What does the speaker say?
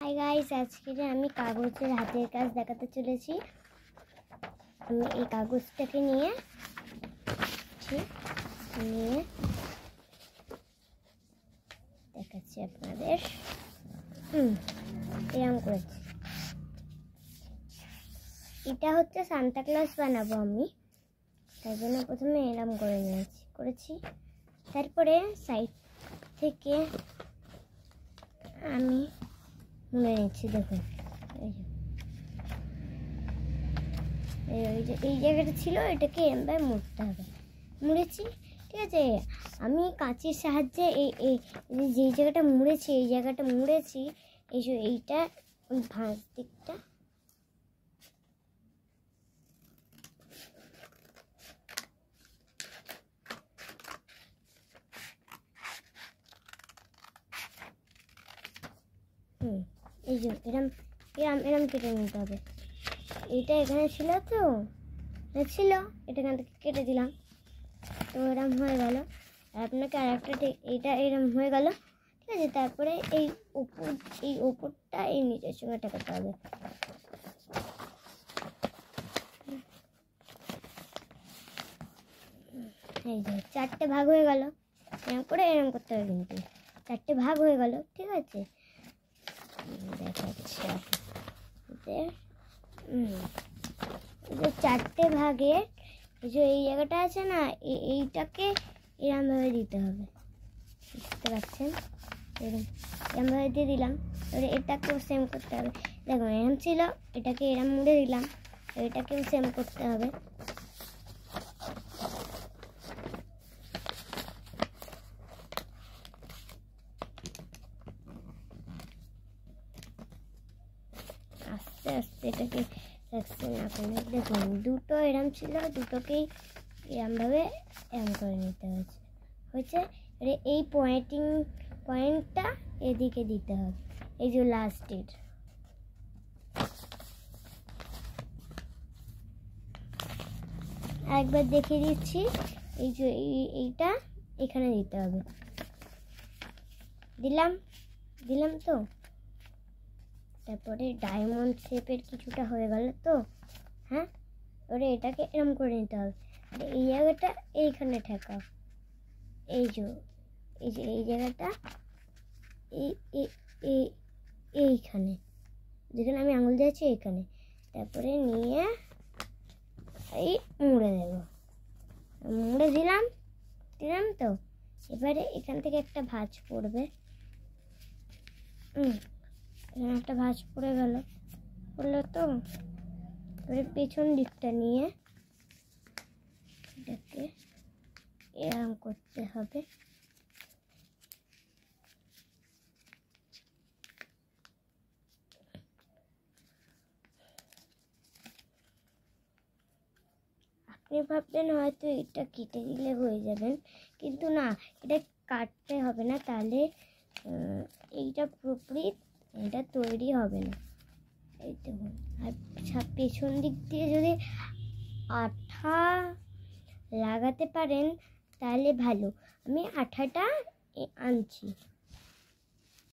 Hi guys, আজকে আমি কাগজের হাতের কাজ দেখাতে চলেছি। আমি এই কাগজটাকে নিয়ে দেখাচ্ছি আপনাদের। এরকম করেছি। এটা হচ্ছে সান্তা ক্লজ বানাবো আমি, তাই জন্য প্রথমে এরকম করেছি। তারপরে সাইড থেকে আমি মুড়ে নিচ্ছি। দেখুন, এই জায়গাটা ছিল, এটাকে এমভাবে মুড়তে হবে। মুড়েছি, ঠিক আছে। আমি কাঁচির সাহায্যে যেই জায়গাটা মুড়েছি, এই জায়গাটা মুড়েছি, এইটা ওই ভাঁজ দিকটা এই যে এরম কেটে নিতে হবে। এইটা এখানে ছিল, তো ছিল, এটা এখান থেকে কেটে দিলাম, তো এরম হয়ে গেল। আপনাকে আর একটা এইটা এরম হয়ে গেল, ঠিক আছে। তারপরে এই ওপরটা এই নিচের সঙ্গে ঠেকাতে হবে। এই যে 4টে ভাগ হয়ে গেল। এরকম করে এরম করতে হবে, কিন্তু 4টে ভাগ হয়ে গেল, ঠিক আছে। দেখাচ্ছি আপনাদের। 4টে ভাগের এই জায়গাটা আছে না, এইটাকে এরমভাবে দিতে হবে, বুঝতে পারছেন? এরমভাবে দিয়ে দিলাম। এবারে এটাকেও সেম করতে হবে। দেখুন, এরম ছিল, এটাকে এরম মুড়ে দিলাম, এটাকেও সেম করতে হবে। আস্তে আস্তে এটাকে দেখুন, দুটো এরম ছিল, দুটোকেই এরমভাবে এরম করে নিতে হয়েছে। এই পয়েন্টটা এদিকে দিতে হবে, এই যে লাস্টের। একবার দেখিয়ে দিচ্ছি, এই যে এইটা এখানে দিতে হবে। দিলাম তো। তারপরে ডায়মন্ড শেপের কিছুটা হয়ে গেল, তো হ্যাঁ। এবারে এটাকে এরম করে নিতে হবে। এই জায়গাটা এইখানে ঠেকাও, এই জায়গাটা এইখানে, যেখানে আমি আঙুল দিয়েছি এইখানে। তারপরে নিয়ে এই মুড়ে দেব। মুড়ে দিলাম তো। এবারে এখান থেকে একটা ভাঁজ পড়বে। একটা ভাঁজ পড়লো তো। এবারে পেছন দিকটা নিয়ে এটাকে এরম করতে হবে। আপনি ভাববেন হয়তো এটা কেটে দিলে হয়ে যাবেন, কিন্তু না, এটা কাটতে হবে না, তাহলে এইটা পুরোপুরি এটা তৈরি হবে না। এই দেখুন, আর পেছন দিক দিয়ে যদি আঠা লাগাতে পারেন তাহলে ভালো। আমি আঠাটা আনছি।